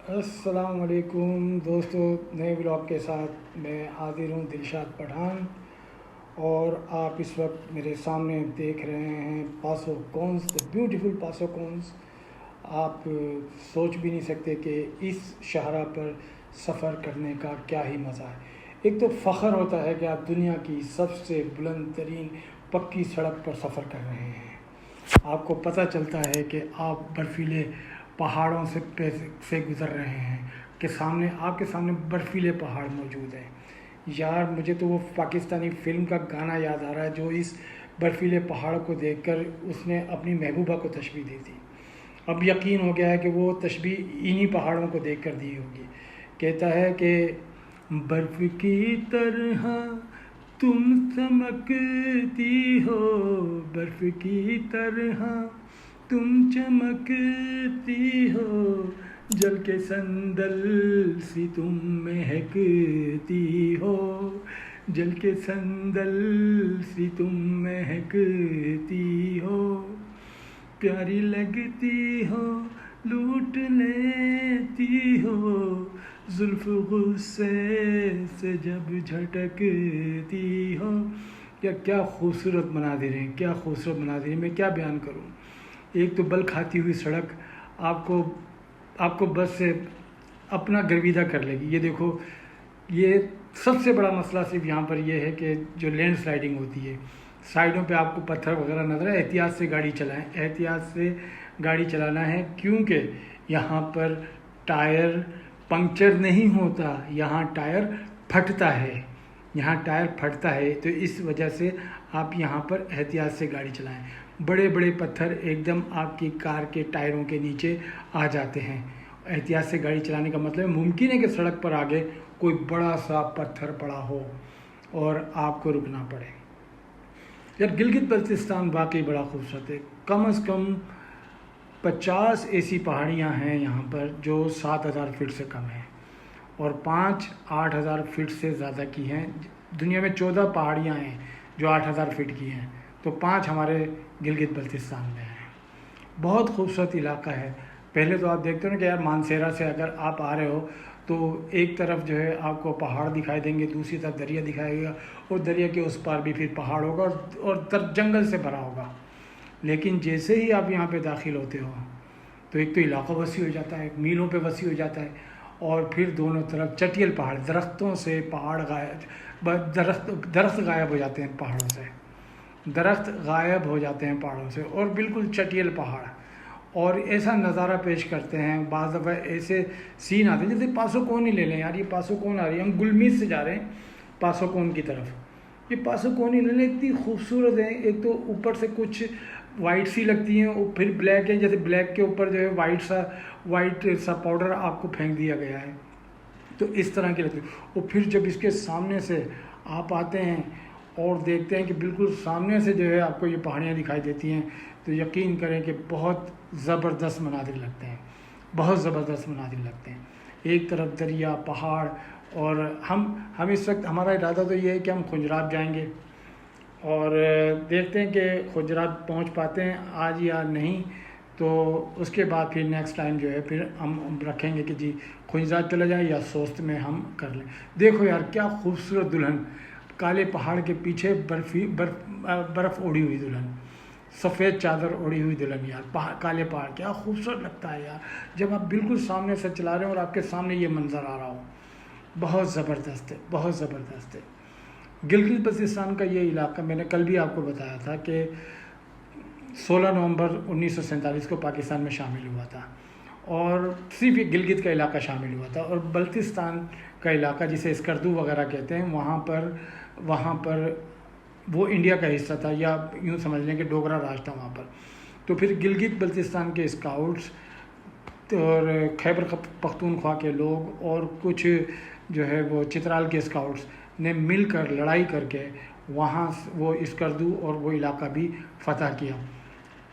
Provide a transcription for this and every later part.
السلام علیکم دوستو، نئے بلاگ کے ساتھ میں حاضر ہوں دلشاد پٹھان، اور آپ اس وقت میرے سامنے دیکھ رہے ہیں پاسو کونز، دا بیوٹیفل پاسو کونز۔ آپ سوچ بھی نہیں سکتے کہ اس شاہراہ پر سفر کرنے کا کیا ہی مزہ ہے۔ ایک تو فخر ہوتا ہے کہ آپ دنیا کی سب سے بلند ترین پکی سڑک پر سفر کر رہے ہیں۔ آپ کو پتہ چلتا ہے کہ آپ برفیلے پہاڑوں سے گزر رہے ہیں، کہ آپ کے سامنے برفیلے پہاڑ موجود ہیں۔ یار مجھے تو وہ پاکستانی فلم کا گانا یاد آ رہا ہے جو اس برفیلے پہاڑ کو دیکھ کر اس نے اپنی محبوبہ کو تشبیہ دی تھی۔ اب یقین ہو گیا ہے کہ وہ تشبیہ انہی پہاڑوں کو دیکھ کر دی ہوگی۔ کہتا ہے کہ برف کی طرح تم چمکتی ہو، برف کی طرح تم چمکتی ہو، جل کے سندل سی تم مہکتی ہو، جل کے سندل سی تم مہکتی ہو، پیاری لگتی ہو لوٹ لیتی ہو، زلف غصے سے جب جھٹکتی ہو۔ کیا خوبصورت مناظر ہیں، کیا خوبصورت مناظر ہیں، میں کیا بیان کروں۔ ایک تو بل کھاتی ہوئی سڑک آپ کو بس سے اپنا گرویدہ کر لے گی۔ یہ دیکھو، یہ سب سے بڑا مسئلہ صرف یہاں پر یہ ہے کہ جو لینڈ سلائیڈنگ ہوتی ہے، سائڈوں پہ آپ کو پتھر وغیرہ نظر ہے، احتیاط سے گاڑی چلائیں، احتیاط سے گاڑی چلانا ہے، کیونکہ یہاں پر ٹائر پنکچر نہیں ہوتا، یہاں ٹائر پھٹتا ہے، یہاں ٹائر پھٹتا ہے، تو اس وجہ سے آپ یہاں پر احتیاط سے گاڑی چلائیں۔ بڑے بڑے پتھر ایک دم آپ کی کار کے ٹائروں کے نیچے آ جاتے ہیں۔ احتیاط سے گاڑی چلانے کا مطلب ممکن ہے کہ سڑک پر آگے کوئی بڑا سا پتھر پڑا ہو اور آپ کو رکنا پڑے۔ یار گلگت بلتستان واقعی بڑا خوبصورت ہے۔ کم از کم 50 ایسی پہاڑیاں ہیں یہاں پر جو 7000 فٹ سے کم ہیں، اور 5-8 ہزار فٹ سے زیادہ کی ہیں۔ دنیا میں 14 پہاڑیاں ہیں جو 8000 فٹ کی ہیں، تو 5 ہمارے گلگت بلتستان میں ہیں۔ بہت خوبصورت علاقہ ہے۔ پہلے تو آپ دیکھتے ہو نا کہ یار مانسیرا سے اگر آپ آ رہے ہو تو ایک طرف جو ہے آپ کو پہاڑ دکھائی دیں گے، دوسری طرف دریا دکھائے گا، اور دریا کے اس پار بھی پھر پہاڑ ہوگا اور جنگل سے بھرا ہوگا۔ لیکن جیسے ہی آپ یہاں پہ داخل ہوتے ہو تو ایک تو علاقہ وسیع ہو جاتا ہے، میلوں پہ وسیع ہو جاتا ہے، اور پھر دونوں طرف چٹیل پہاڑ، درختوں سے پہاڑ درخت غائب ہو جاتے ہیں پہاڑوں سے، درخت غائب ہو جاتے ہیں پہاڑوں سے، اور بالکل چٹیل پہاڑ، اور ایسا نظارہ پیش کرتے ہیں۔ بعض دفعہ ایسے سین آتے ہیں، جیسے پاسو کون ہی لے لیں یار، یہ پاسو کون آ رہی ہے، ہم گلمیت سے جا رہے ہیں پاسو کون کی طرف، یہ پاسو کون ہی لے لیں، اتنی خوبصورت ہے۔ ایک تو اوپر سے کچھ وائٹ سی لگتی ہیں، اور پھر بلیک ہے، جیسے بلیک کے اوپر جو ہے وائٹ سا پاؤڈر آپ کو پھینک دیا گیا ہے، تو اس طرح کی لگتی ہے۔ اور پھر جب اس کے سامنے سے آپ آتے ہیں اور دیکھتے ہیں کہ بالکل سامنے سے جو ہے آپ کو یہ پہاڑیاں دکھائی دیتی ہیں، تو یقین کریں کہ بہت زبردست مناظر لگتے ہیں، بہت زبردست مناظر لگتے ہیں۔ ایک طرف دریا، پہاڑ، اور ہم اس وقت ہمارا ارادہ تو یہ ہے کہ ہم کھنجرات جائیں گے، اور دیکھتے ہیں کہ کھنجرات پہنچ پاتے ہیں آج یا نہیں، تو اس کے بعد پھر نیکسٹ ٹائم جو ہے پھر ہم رکھیں گے کہ جی کھنجرات چلا جائیں یا سوست میں ہم کر لیں۔ دیکھو یار کیا خوبصورت دلہن، کالے پہاڑ کے پیچھے برف اوڑھی ہوئی دلہن، سفید چادر اوڑھی ہوئی دلہن، یار کالے پہاڑ، کیا خوبصورت لگتا ہے یار جب آپ بالکل سامنے سے چلا رہے ہیں اور آپ کے سامنے یہ منظر آ رہا ہو۔ بہت زبردست ہے، بہت زبردست ہے۔ گلگت بلتستان کا یہ علاقہ میں نے کل بھی آپ کو بتایا تھا کہ 16 نومبر 1947 کو پاکستان میں شامل ہوا تھا، اور صرف یہ گلگت کا علاقہ شامل ہوا تھا، اور بلتستان کا علاقہ جسے اسکردو وغیرہ کہتے ہیں، وہاں پر وہ انڈیا کا حصہ تھا، یا یوں سمجھ لیں کہ ڈوگرا راج تھا وہاں پر۔ تو پھر گلگت بلتستان کے اسکاؤٹس اور خیبر پختونخوا کے لوگ اور کچھ جو ہے وہ چترال کے اسکاؤٹس نے مل کر لڑائی کر کے وہاں وہ اسکردو اور وہ علاقہ بھی فتح کیا۔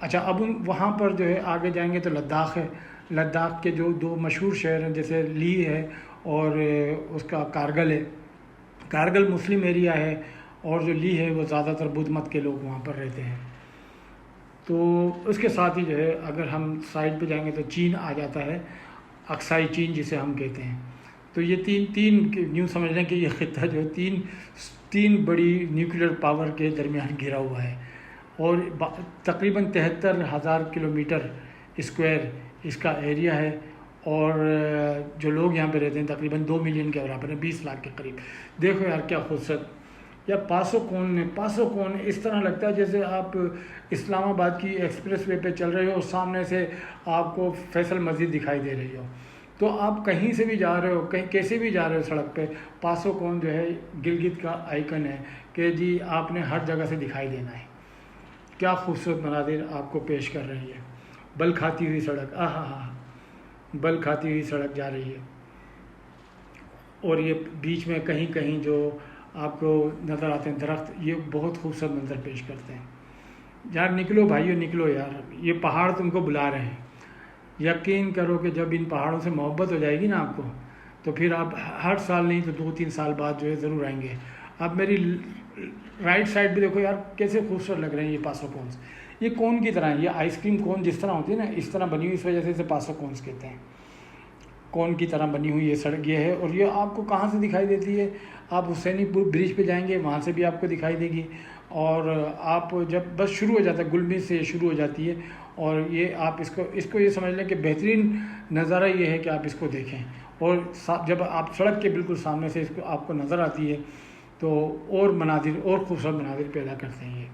اچھا، اب وہاں پر جو ہے آگے جائیں گے تو لداخ ہے۔ لداخ کے جو 2 مشہور شہر ہیں جیسے لیہ ہے اور اس کا کارگل ہے۔ کارگل مسلم ایریا ہے، اور جو لیہ ہے وہ زیادہ تر بدھ مت کے لوگ وہاں پر رہتے ہیں۔ تو اس کے ساتھ ہی جو ہے اگر ہم سائڈ پہ جائیں گے تو چین آ جاتا ہے، اقصائی چین جسے ہم کہتے ہیں. تو یہ تین یوں سمجھ لیں کہ یہ خطہ جو ہے تین بڑی نیوکلیر پاور کے درمیان گھرا ہوا ہے اور تقریباً 73,000 کلومیٹر اسکوائر اس کا ایریا ہے اور جو لوگ یہاں پہ رہتے ہیں تقریباً 2 ملین کے برابر ہیں، 20 لاکھ کے قریب. دیکھو یار کیا خوبصورت. یا پاسو کون اس طرح لگتا ہے جیسے آپ اسلام آباد کی ایکسپریس وے پہ چل رہے ہو اور سامنے سے آپ کو فیصل مسجد دکھائی دے رہی ہو. تو آپ کہیں سے بھی جا رہے ہو، کہیں کیسے بھی جا رہے ہو سڑک پہ، پاسو کون جو ہے گلگت کا آئیکن ہے کہ جی آپ نے ہر جگہ سے دکھائی دینا ہے. کیا خوبصورت مناظر آپ کو پیش کر رہی ہے. بل کھاتی ہوئی سڑک، بل کھاتی ہوئی سڑک جا رہی ہے اور یہ بیچ میں کہیں جو آپ کو نظر آتے ہیں درخت، یہ بہت خوبصورت منظر پیش کرتے ہیں. یار نکلو بھائیو نکلو یار، یہ پہاڑ تم کو بلا رہے ہیں. یقین کرو کہ جب ان پہاڑوں سے محبت ہو جائے گی نا آپ کو، تو پھر آپ ہر سال نہیں تو 2-3 سال بعد جو ہے ضرور آئیں گے. آپ میری رائٹ سائڈ بھی دیکھو یار کیسے خوبصورت لگ رہے ہیں یہ پاسو کونس. یہ کون کی طرح ہے، یہ آئس کریم کون جس طرح ہوتی ہے نا اس طرح بنی ہوئی، اس وجہ سے اسے پاسو کونس کہتے ہیں. کون کی طرح بنی ہوئی یہ سڑک یہ ہے. اور یہ آپ کو کہاں سے دکھائی دیتی ہے؟ آپ حسینی پور برج پہ جائیں گے وہاں سے بھی آپ کو دکھائی دے گی. اور آپ جب بس شروع ہو جاتا ہے گلمرگ سے یہ شروع ہو جاتی ہے اور یہ آپ اس کو یہ سمجھ لیں کہ بہترین نظارہ یہ ہے کہ آپ اس کو دیکھیں. اور جب آپ سڑک کے بالکل سامنے سے اس کو آپ کو نظر آتی ہے تو اور خوبصورت مناظر پیدا کرتے ہیں یہ.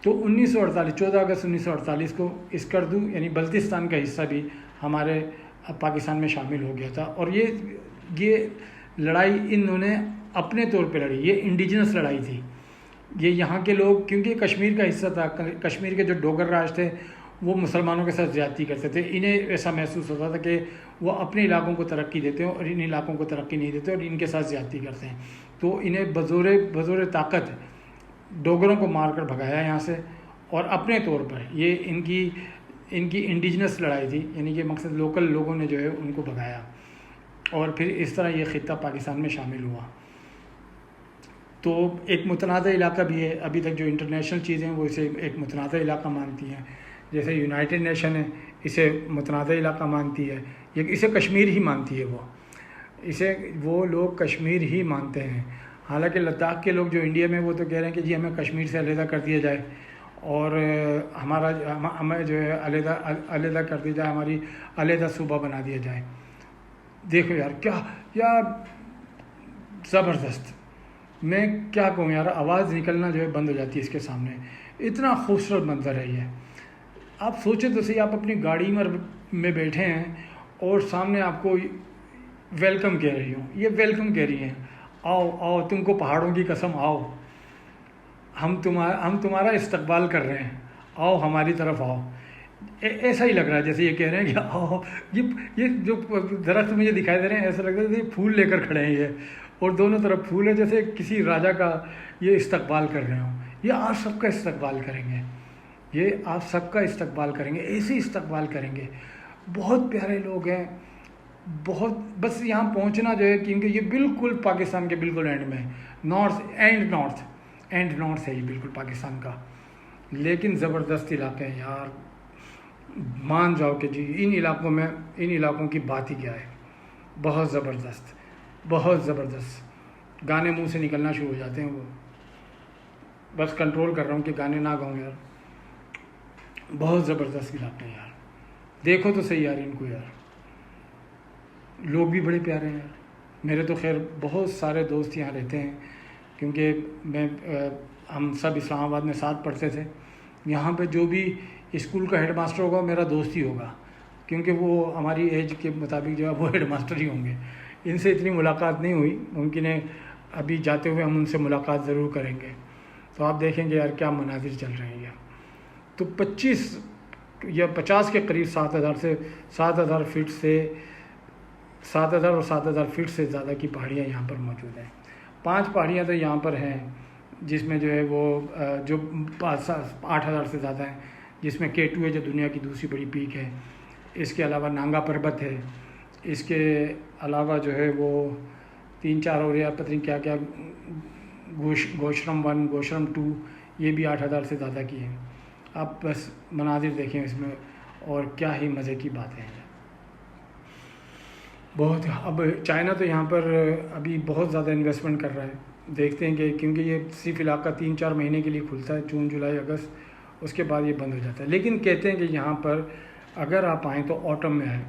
تو 14 اگست 1948 کو اسکردو یعنی بلتستان کا حصہ بھی ہمارے پاکستان میں شامل ہو گیا تھا. اور یہ لڑائی انہوں نے اپنے طور پہ لڑی، یہ انڈیجنس لڑائی تھی. یہ یہاں کے لوگ کیونکہ کشمیر کا حصہ تھا، کشمیر کے جو ڈوگر راج تھے وہ مسلمانوں کے ساتھ زیادتی کرتے تھے. انہیں ایسا محسوس ہوتا تھا کہ وہ اپنے علاقوں کو ترقی دیتے ہیں اور ان علاقوں کو ترقی نہیں دیتے اور ان کے ساتھ زیادتی کرتے ہیں. تو انہیں بزور طاقت ڈوگروں کو مار کر بھگایا یہاں سے اور اپنے طور پر یہ ان کی انڈیجنس لڑائی تھی، یعنی کہ مقصد لوکل لوگوں نے جو ہے ان کو بھگایا اور پھر اس طرح یہ خطہ پاکستان میں شامل ہوا. تو ایک متنازع علاقہ بھی ہے. ابھی تک جو انٹرنیشنل چیزیں ہیں وہ اسے ایک متنازع علاقہ مانتی ہیں. جیسے یونائٹڈ نیشن ہے اسے متنازع علاقہ مانتی ہے، اسے کشمیر ہی مانتی ہے. وہ لوگ کشمیر ہی مانتے ہیں. حالانکہ لداخ کے لوگ جو انڈیا میں وہ تو کہہ رہے ہیں کہ جی ہمیں کشمیر سے علیحدہ کر دیا جائے اور ہمیں جو ہے علیحدہ کر دیا جائے، ہماری علیحدہ صوبہ بنا دیا جائے. دیکھو یار کیا زبردست. میں کیا کہوں یار، آواز نکلنا جو ہے بند ہو جاتی ہے اس کے سامنے. اتنا خوبصورت منظر ہے یہ. آپ سوچیں تو صحیح، آپ اپنی گاڑی میں بیٹھے ہیں اور سامنے آپ کو ویلکم کہہ رہی ہوں، یہ ویلکم کہہ رہی ہیں، آؤ تم کو پہاڑوں کی قسم آؤ، ہم تمہارا استقبال کر رہے ہیں، آؤ ہماری طرف آؤ. ایسا ہی لگ رہا ہے جیسے یہ کہہ رہے ہیں کہ آؤ. یہ جو درخت مجھے دکھائی دے رہے ہیں ایسا لگ رہا ہے جیسے پھول لے کر کھڑے ہیں یہ، اور دونوں طرف پھول ہے جیسے کسی راجا کا یہ استقبال کر رہے ہوں. یہ آپ سب کا استقبال کریں گے، یہ آپ سب کا استقبال کریں گے، ایسے ہی استقبال کریں گے. بہت پیارے لوگ ہیں، بس یہاں پہنچنا جو ہے کیونکہ یہ بالکل پاکستان کے بالکل اینڈ میں، نارتھ ہے یہ بالکل پاکستان کا. لیکن زبردست علاقے ہیں یار، مان جاؤ کہ جی ان علاقوں کی بات ہی کیا ہے. بہت زبردست. گانے منہ سے نکلنا شروع ہو جاتے ہیں، وہ بس کنٹرول کر رہا ہوں کہ گانے نہ گاؤں یار. بہت زبردست علاقے ہیں یار، دیکھو تو صحیح یار ان کو یار. لوگ بھی بڑے پیارے ہیں یار. میرے تو خیر بہت سارے دوست یہاں رہتے ہیں کیونکہ ہم سب اسلام آباد میں ساتھ پڑھتے تھے. یہاں پہ جو بھی اسکول کا ہیڈ ماسٹر ہوگا میرا دوست ہی ہوگا کیونکہ وہ ہماری ایج کے مطابق جو ہے وہ ہیڈ ماسٹر ہی ہوں گے. ان سے اتنی ملاقات نہیں ہوئی، ممکن ہے ابھی جاتے ہوئے ہم ان سے ملاقات ضرور کریں گے. تو آپ دیکھیں گے یار کیا مناظر چل رہے ہیں. تو 25 یا 50 کے قریب 7,000 فٹ سے 7,000 اور 7,000 فٹ سے زیادہ کی پہاڑیاں یہاں پر موجود ہیں. 5 پہاڑیاں تو یہاں پر ہیں جس میں جو ہے وہ جو 8,000 سے زیادہ ہیں، جس میں K2 ہے جو دنیا کی دوسری بڑی پیک ہے. اس کے علاوہ نانگا پربت ہے. اس کے علاوہ جو ہے وہ 3-4 اور یا پتہ نہیں کیا کیا، گوشرم 1 گوشرم 2 یہ بھی 8,000 سے زیادہ کی ہیں. آپ بس مناظر دیکھیں اس میں اور کیا ہی مزے کی باتیں ہیں. بہت اب چائنا تو یہاں پر ابھی بہت زیادہ انویسٹمنٹ کر رہا ہے. دیکھتے ہیں کہ کیونکہ یہ صرف علاقہ 3-4 مہینے کے لیے کھلتا ہے، جون جولائی اگست، اس کے بعد یہ بند ہو جاتا ہے. لیکن کہتے ہیں کہ یہاں پر اگر آپ آئیں تو آٹم میں آئیں،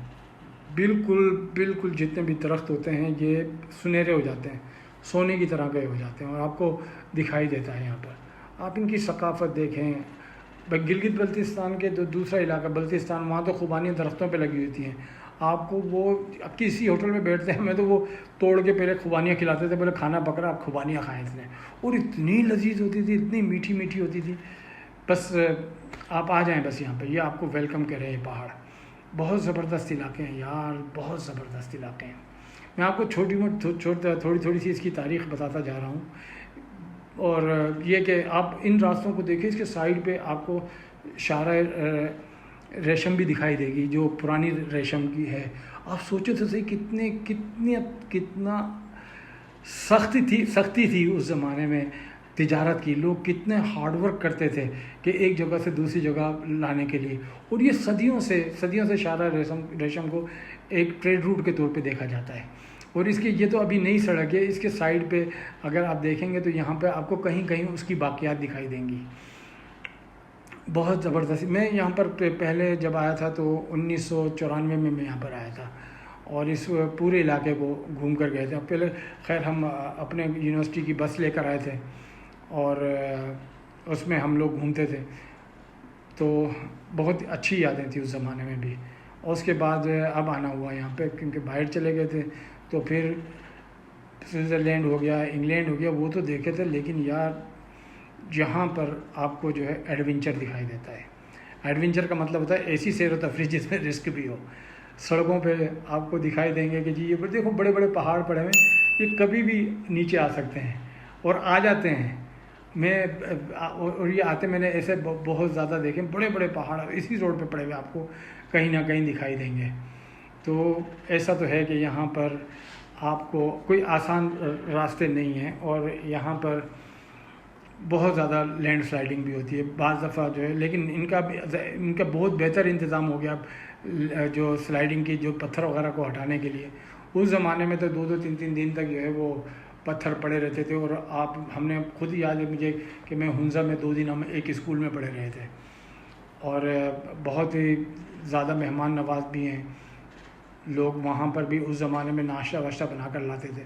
بالکل جتنے بھی درخت ہوتے ہیں یہ سنہرے ہو جاتے ہیں، سونے کی طرح کے ہو جاتے ہیں، اور آپ کو دکھائی دیتا ہے یہاں پر. آپ ان کی ثقافت دیکھیں. گلگت بلتستان کے دوسرا علاقہ بلتستان، وہاں تو خوبانیاں درختوں پہ لگی ہوتی ہیں. آپ کو وہ کسی ہوٹل میں بیٹھتے ہیں، ہمیں تو وہ توڑ کے پہلے خوبانیاں کھلاتے تھے، پہلے کھانا پکڑا آپ خوبانیاں کھائیں اس نے، اور اتنی لذیذ ہوتی تھی، اتنی میٹھی ہوتی تھی. بس آپ آ جائیں بس یہاں پہ، یہ آپ کو ویلکم کر رہے ہیں. یہ پہاڑ بہت زبردست علاقے ہیں یار، بہت زبردست علاقے ہیں. میں آپ کو تھوڑی سی اس کی تاریخ بتاتا جا رہا ہوں. اور یہ کہ آپ ان راستوں کو دیکھیں، اس کے سائڈ پہ آپ کو شاہراہ ریشم بھی دکھائی دے گی، جو پرانی ریشم کی ہے. آپ سوچو تو صحیح کتنا سختی تھی اس زمانے میں تجارت کی. لوگ کتنے ہارڈ ورک کرتے تھے کہ ایک جگہ سے دوسری جگہ لانے کے لیے. اور یہ صدیوں سے شاہراہ ریشم کو ایک ٹریڈ روٹ کے طور پہ دیکھا جاتا ہے. اور اس کی یہ تو ابھی نئی سڑک ہے، اس کے سائڈ پہ اگر آپ دیکھیں گے تو یہاں پہ آپ کو کہیں اس کی باقیات دکھائی دیں گی. بہت زبردست. میں یہاں پر پہلے جب آیا تھا تو 1994 میں میں یہاں پر آیا تھا، اور اس پورے علاقے کو گھوم کر گئے تھے. پہلے خیر ہم اپنے یونیورسٹی کی بس لے کر آئے تھے، اور اس میں ہم لوگ گھومتے تھے، تو بہت اچھی یادیں تھیں اس زمانے میں بھی. اور اس کے بعد اب آنا ہوا یہاں پہ، کیونکہ باہر چلے گئے تھے، تو پھر سوئٹزرلینڈ ہو گیا، انگلینڈ ہو گیا، وہ تو دیکھے تھے. لیکن یار یہاں پر آپ کو جو ہے ایڈونچر دکھائی دیتا ہے. ایڈونچر کا مطلب ہوتا ہے ایسی سیر و تفریح جس میں رسک بھی ہو. سڑکوں پہ آپ کو دکھائی دیں گے کہ جی یہ دیکھو بڑے پہاڑ پڑے ہوئے ہیں، یہ کبھی بھی نیچے آ سکتے ہیں اور آ جاتے ہیں. اور یہ آتے میں نے ایسے بہت زیادہ دیکھے، بڑے پہاڑ اسی روڈ پہ پڑے ہوئے آپ کو کہیں نہ کہیں دکھائی دیں گے. تو ایسا تو ہے کہ یہاں پر آپ کو کوئی آسان راستے نہیں ہیں، اور یہاں پر بہت زیادہ لینڈ سلائڈنگ بھی ہوتی ہے بعض دفعہ جو ہے. لیکن ان کا بہت بہتر انتظام ہو گیا جو سلائڈنگ کی، جو پتھر وغیرہ کو ہٹانے کے لیے. اس زمانے میں تو 2-3 دن تک جو ہے وہ پتھر پڑے رہتے تھے. اور ہم نے خود یاد ہے مجھے کہ میں ہنزا میں 2 دن ہم ایک اسکول میں پڑھے رہے تھے، اور بہت ہی زیادہ مہمان نواز بھی ہیں لوگ. وہاں پر بھی اس زمانے میں ناشتہ واشتہ بنا کر لاتے تھے،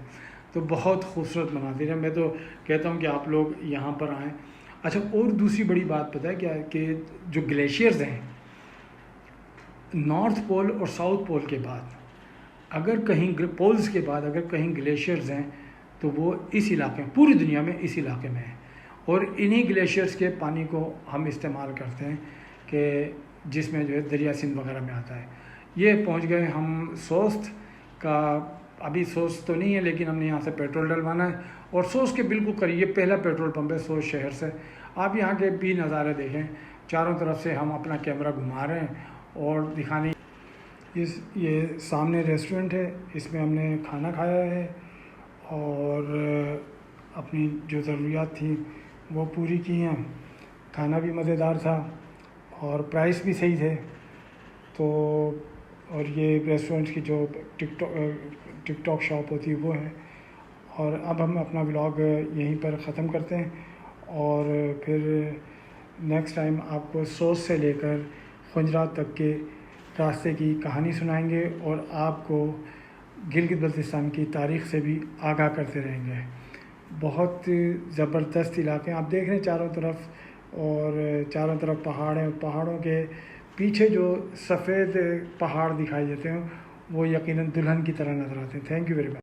تو بہت خوبصورت مناظر ہے. میں تو کہتا ہوں کہ آپ لوگ یہاں پر آئیں. اچھا، اور دوسری بڑی بات پتہ ہے کیا ہے، کہ جو گلیشیئرز ہیں نارتھ پول اور ساؤتھ پول کے بعد، اگر کہیں پولز کے بعد اگر کہیں گلیشیئرز ہیں تو وہ اس علاقے میں، پوری دنیا میں اس علاقے میں ہیں. اور انہی گلیشیئرز کے پانی کو ہم استعمال کرتے ہیں، کہ جس میں جو ہے دریا سندھ وغیرہ میں آتا ہے. یہ پہنچ گئے ہم سوست کا. ابھی سوست تو نہیں ہے، لیکن ہم نے یہاں سے پیٹرول ڈلوانا ہے، اور سوست کے بالکل قریب یہ پہلا پیٹرول پمپ ہے سوست شہر سے. آپ یہاں کے بھی نظارے دیکھیں، چاروں طرف سے ہم اپنا کیمرہ گھما رہے ہیں اور دکھانے. یہ سامنے ریسٹورنٹ ہے، اس میں ہم نے کھانا کھایا ہے، اور اپنی جو ضروریات تھیں وہ پوری کی ہیں. کھانا بھی مزیدار تھا اور پرائس بھی صحیح تھے. تو اور یہ ریسٹورنٹ کی جو ٹک ٹاک شاپ ہوتی ہے وہ ہے. اور اب ہم اپنا ولاگ یہیں پر ختم کرتے ہیں، اور پھر نیکسٹ ٹائم آپ کو سوس سے لے کر خنجرات تک کے راستے کی کہانی سنائیں گے، اور آپ کو گلگت بلتستان کی تاریخ سے بھی آگاہ کرتے رہیں گے. بہت زبردست علاقے ہیں آپ دیکھ رہے ہیں چاروں طرف، اور چاروں طرف پہاڑ ہیں. پہاڑوں کے پیچھے جو سفید پہاڑ دکھائی دیتے ہیں وہ یقیناً دلہن کی طرح نظر آتے ہیں. Thank you very much.